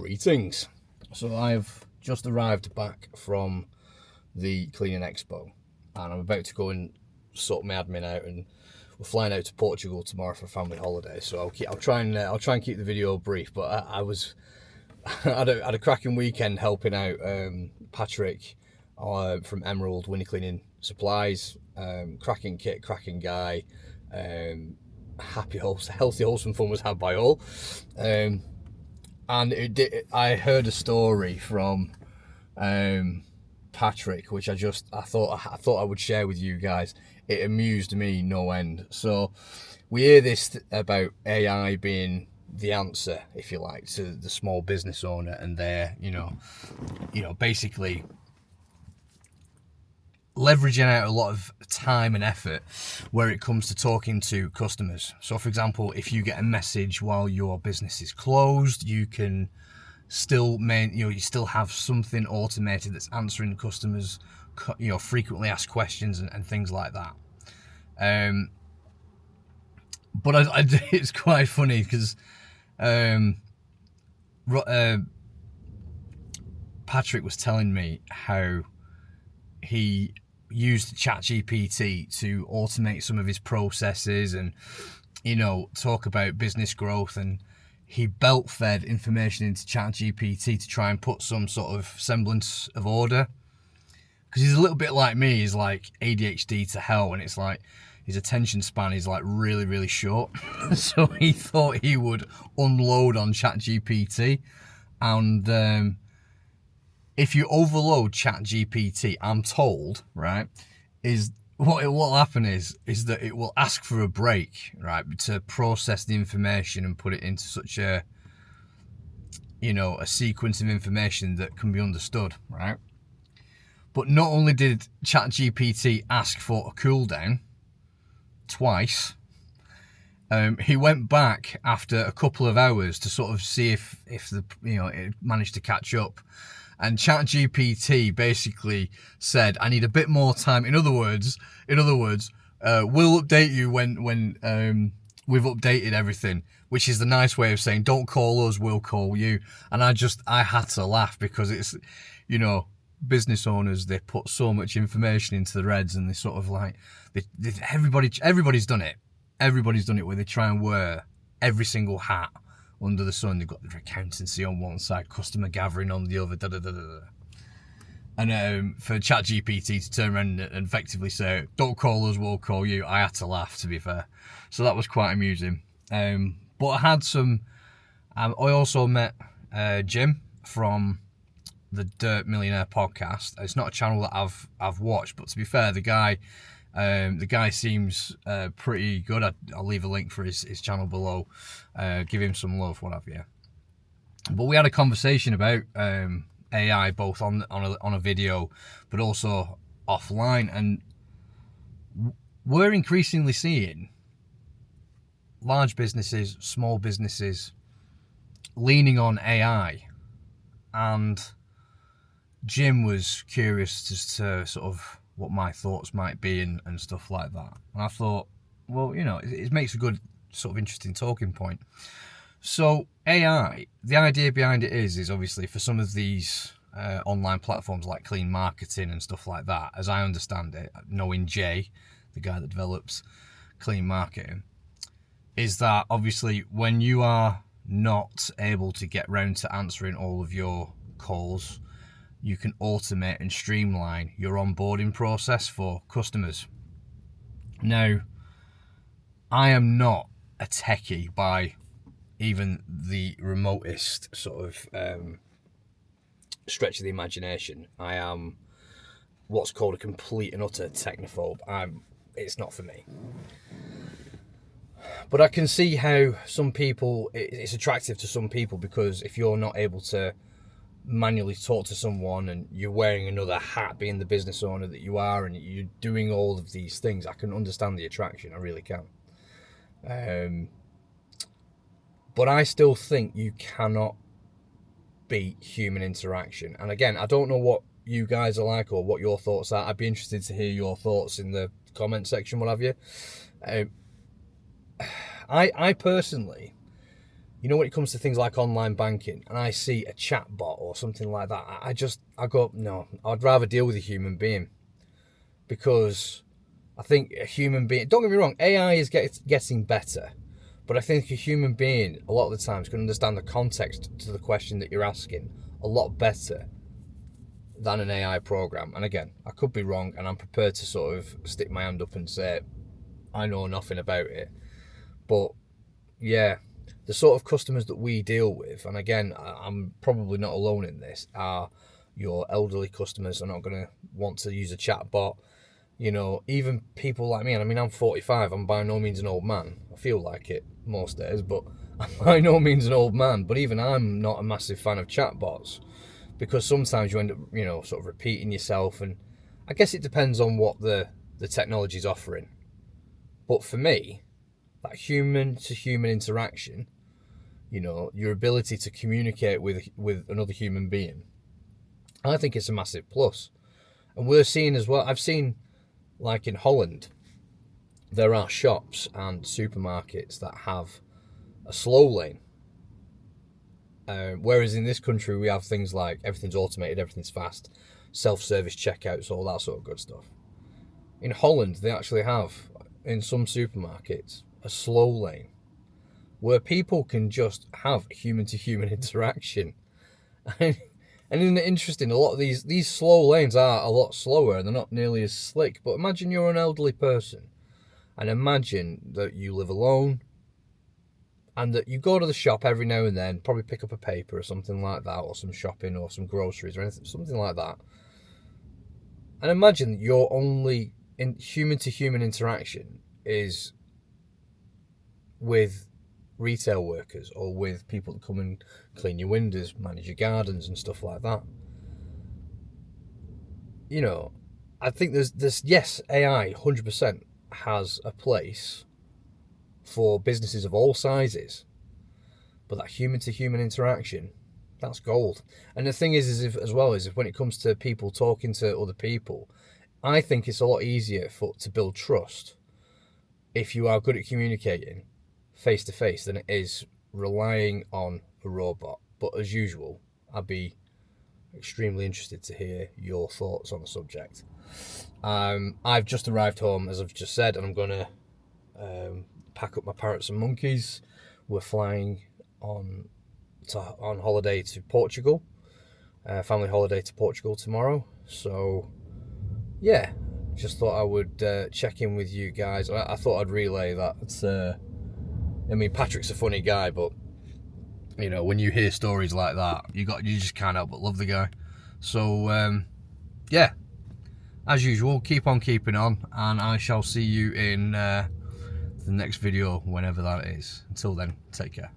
Greetings. So I've just arrived back from the cleaning expo and I'm about to go and sort my admin out, and we're flying out to Portugal tomorrow for a family holiday. So I'll try and keep the video brief, but I had a cracking weekend helping out Patrick from Emerald Winnie Cleaning Supplies. Cracking kit, cracking guy. Healthy, wholesome fun was had by all. And I heard a story from Patrick, which I thought I would share with you guys. It amused me no end. So we hear this about AI being the answer, if you like, to the small business owner, and they're, basically leveraging out a lot of time and effort where it comes to talking to customers. So for example, if you get a message while your business is closed, you can still you still have something automated that's answering customers frequently asked questions and things like that. But it's quite funny because Patrick was telling me how he used ChatGPT to automate some of his processes and, talk about business growth, and he belt fed information into ChatGPT to try and put some sort of semblance of order. Because he's a little bit like me, he's like ADHD to hell, and it's like his attention span is like really, really short. So he thought he would unload on ChatGPT, and if you overload ChatGPT, I'm told, right, is what will happen is that it will ask for a break, right, to process the information and put it into such a sequence of information that can be understood, right? But not only did ChatGPT ask for a cooldown twice, he went back after a couple of hours to sort of see if it managed to catch up. And ChatGPT basically said, "I need a bit more time." In other words, we'll update you when we've updated everything, which is the nice way of saying, "Don't call us, we'll call you." And I had to laugh because it's, business owners, they put so much information into the Reds, and they sort of like, everybody's done it. Everybody's done it where they try and wear every single hat under the sun. They've got their accountancy on one side, customer gathering on the other, And for ChatGPT to turn around and effectively say, "Don't call us, we'll call you," I had to laugh, to be fair. So that was quite amusing. But I had some. I also met Jim from the Dirt Millionaire Podcast. It's not a channel that I've watched, but to be fair, the guy seems pretty good. I'll leave a link for his channel below. Give him some love, what have you. But we had a conversation about AI, both on a video, but also offline, and we're increasingly seeing large businesses, small businesses leaning on AI. And Jim was curious as to sort of what my thoughts might be and stuff like that. And I thought, well, it makes a good sort of interesting talking point. So AI, the idea behind it is obviously for some of these online platforms like Clean Marketing and stuff like that, as I understand it, knowing Jay, the guy that develops Clean Marketing, is that obviously when you are not able to get round to answering all of your calls, you can automate and streamline your onboarding process for customers. Now, I am not a techie by even the remotest sort of stretch of the imagination. I am what's called a complete and utter technophobe. It's not for me. But I can see how some people, it's attractive to some people, because if you're not able to manually talk to someone and you're wearing another hat, being the business owner that you are, and you're doing all of these things, I can understand the attraction. I really can. But I still think you cannot beat human interaction. And again, I don't know what you guys are like or what your thoughts are. I'd be interested to hear your thoughts in the comment section, what have you. I personally you know, when it comes to things like online banking, and I see a chat bot or something like that, I go, no, I'd rather deal with a human being, because I think a human being, don't get me wrong, AI is getting better, but I think a human being a lot of the times can understand the context to the question that you're asking a lot better than an AI program. And again, I could be wrong, and I'm prepared to sort of stick my hand up and say I know nothing about it. But yeah, the sort of customers that we deal with, and again, I'm probably not alone in this, are your elderly customers are not going to want to use a chat bot. You know, even people like me, and I mean, I'm 45, I'm by no means an old man. I feel like it most days, but I'm by no means an old man. But even I'm not a massive fan of chatbots, because sometimes you end up, you know, sort of repeating yourself, and I guess it depends on what the technology's offering. But for me, that human to human interaction, you know, your ability to communicate with another human being, I think it's a massive plus. And we're seeing as well, I've seen, like in Holland, there are shops and supermarkets that have a slow lane. Whereas in this country, we have things like everything's automated, everything's fast, self-service checkouts, all that sort of good stuff. In Holland, they actually have, in some supermarkets, a slow lane where people can just have human-to-human interaction. And isn't it interesting? A lot of these slow lanes are a lot slower, and they're not nearly as slick. But imagine you're an elderly person, and imagine that you live alone, and that you go to the shop every now and then, probably pick up a paper or something like that, or some shopping or some groceries or anything, something like that. And imagine that your only human-to-human interaction is with retail workers, or with people that come and clean your windows, manage your gardens and stuff like that. You know, I think there's yes, AI 100% has a place for businesses of all sizes, but that human-to-human interaction, that's gold. And the thing is if when it comes to people talking to other people, I think it's a lot easier to build trust if you are good at communicating face to face than it is relying on a robot. But as usual, I'd be extremely interested to hear your thoughts on the subject. I've just arrived home, as I've just said, and I'm going to pack up my parrots and monkeys. We're flying on holiday to Portugal, family holiday to Portugal tomorrow. So yeah, just thought I would check in with you guys. I thought I'd relay that. I mean, Patrick's a funny guy, but you know, when you hear stories like that, you just can't help but love the guy. So yeah, as usual, keep on keeping on, and I shall see you in the next video, whenever that is. Until then, take care.